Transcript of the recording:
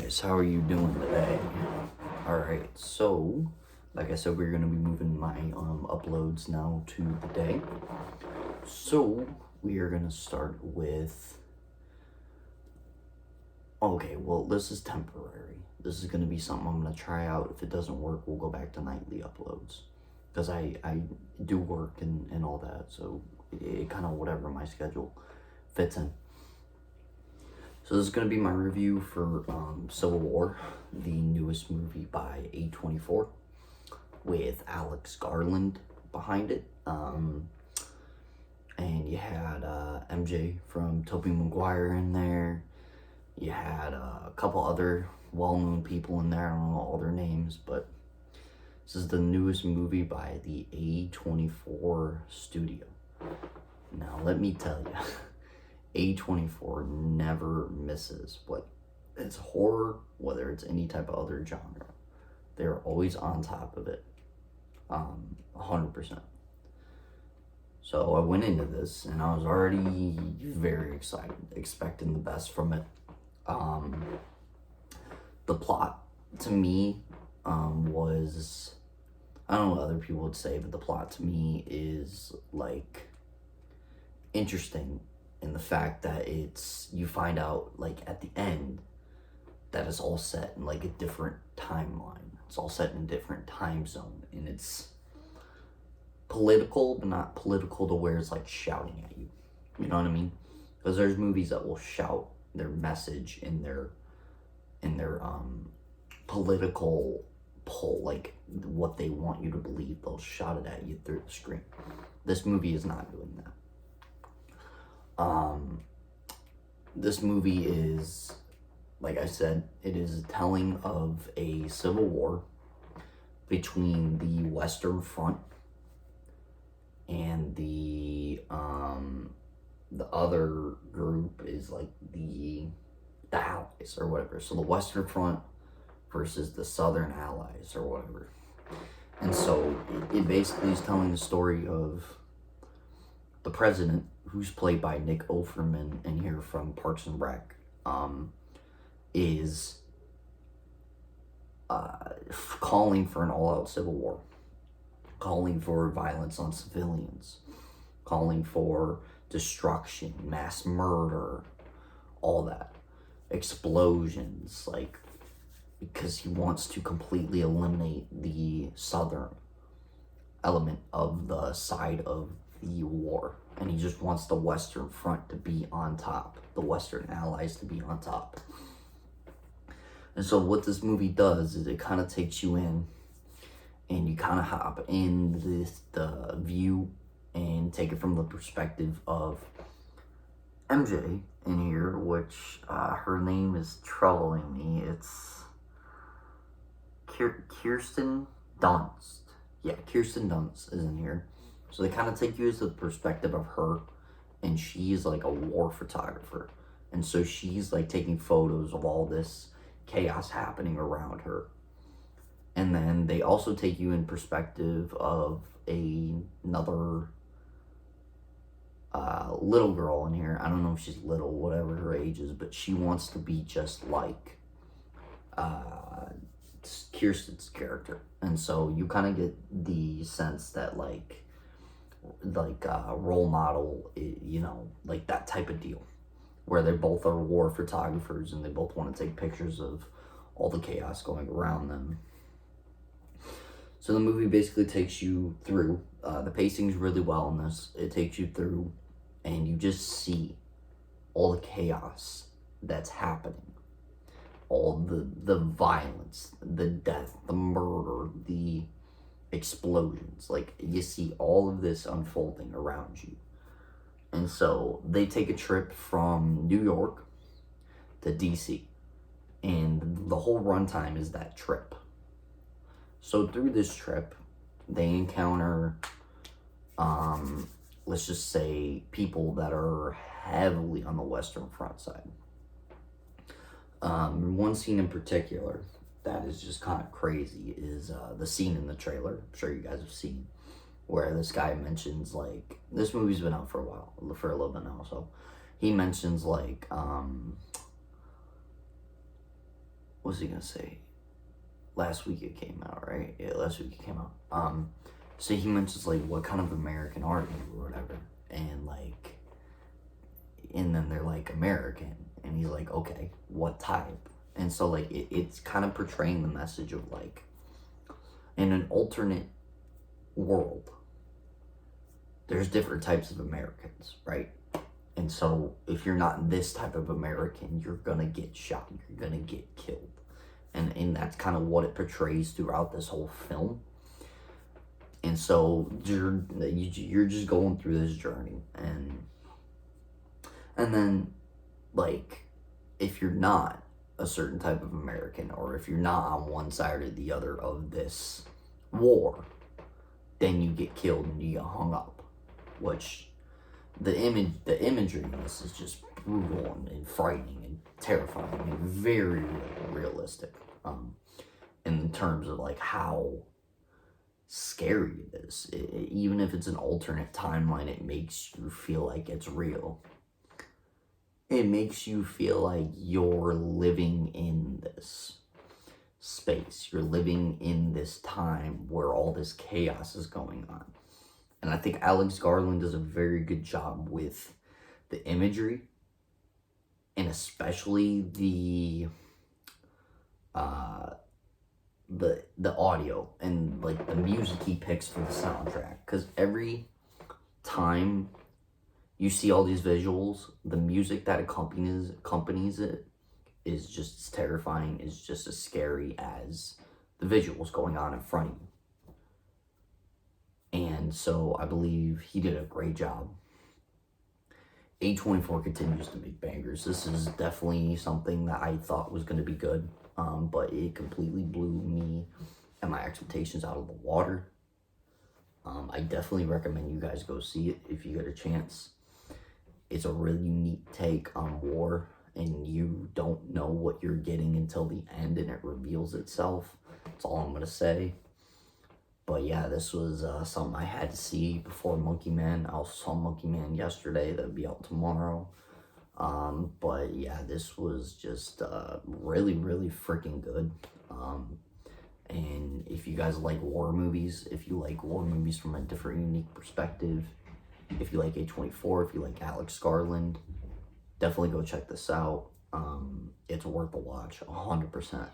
guys, how are you doing today? Alright, so like I said, we're gonna be moving my uploads now to the day. So we are gonna start with okay, well, this is temporary. This is gonna be something I'm gonna try out. If it doesn't work, we'll go back to nightly uploads. Because I do work and all that, so it kind of whatever my schedule fits in. So this is going to be my review for Civil War, the newest movie by A24, with Alex Garland behind it. And you had MJ from Tobey Maguire in there. You had a couple other well-known people in there. I don't know all their names, but this is the newest movie by the A24 studio. Now, let me tell you. A24 never misses what it's horror, whether it's any type of other genre. They're always on top of it, 100%. So I went into this and I was already very excited, expecting the best from it. The plot to me was, I don't know what other people would say, but the plot to me is like interesting. And the fact that you find out like at the end that it's all set in like a different timeline. It's all set in a different time zone, and it's political, but not political to where it's like shouting at you. You know what I mean? Because there's movies that will shout their message in their political pull, like what they want you to believe. They'll shout it at you through the screen. This movie is not doing that. This movie is, like I said, it is a telling of a civil war between the Western Front and the other group is like the Allies or whatever. So the Western Front versus the Southern Allies or whatever. And so it basically is telling the story of the president, who's played by Nick Offerman in here from Parks and Rec, is calling for an all-out civil war, calling for violence on civilians, calling for destruction, mass murder, all that, explosions, like, because he wants to completely eliminate the Southern element of the side of the war, and he just wants the Western Front to be on top, the Western Allies to be on top. And so what this movie does is it kind of takes you in, and you kind of hop in the view and take it from the perspective of MJ in here, which her name is troubling me. It's Kirsten Dunst. Yeah, Kirsten Dunst is in here. So they kind of take you as the perspective of her, and she's like a war photographer. And so she's like taking photos of all this chaos happening around her. And then they also take you in perspective of another little girl in here. I don't know if she's little, whatever her age is, but she wants to be just like Kirsten's character. And so you kind of get the sense that like role model, you know, like that type of deal, where they both are war photographers and they both want to take pictures of all the chaos going around them. So the movie basically takes you through, the pacing's really well in this. It takes you through and you just see all the chaos that's happening, all the violence, the death, the murder, the explosions. Like, you see all of this unfolding around you. And so they take a trip from New York to DC, and the whole runtime is that trip. So through this trip they encounter let's just say people that are heavily on the Western Front side. One scene in particular that is just kind of crazy is the scene in the trailer, I'm sure you guys have seen, where this guy mentions, like, this movie's been out for a while, for a little bit now, so he mentions, like, what was he gonna say? Last week it came out, right? Yeah, last week it came out. So he mentions like, what kind of American are you or whatever, and like, and then they're like, American, and he's like, okay, what type? And so like it's kind of portraying the message of like, in an alternate world, there's different types of Americans, right? And so if you're not this type of American, you're gonna get shot, you're gonna get killed. And that's kind of what it portrays throughout this whole film. And so you're just going through this journey, and then like, if you're not a certain type of American, or if you're not on one side or the other of this war, then you get killed and you get hung up. Which the imagery in this is just brutal and frightening and terrifying and very realistic. In terms of like how scary it is. Even if it's an alternate timeline, it makes you feel like it's real. It makes you feel like you're living in this space. You're living in this time where all this chaos is going on. And I think Alex Garland does a very good job with the imagery, and especially the audio and like the music he picks for the soundtrack. Because every time you see all these visuals, the music that accompanies it is just as terrifying, is just as scary as the visuals going on in front of you. And so I believe he did a great job. A24 continues to make bangers. This is definitely something that I thought was going to be good, but it completely blew me and my expectations out of the water. I definitely recommend you guys go see it if you get a chance. It's a really unique take on war, and you don't know what you're getting until the end, and it reveals itself. That's all I'm going to say. But yeah, this was something I had to see before Monkey Man. I also saw Monkey Man yesterday. That'll be out tomorrow. But yeah, this was just really, really freaking good. And if you guys like war movies, if you like war movies from a different, unique perspective, if you like A24, if you like Alex Garland, definitely go check this out. It's worth a watch, 100%.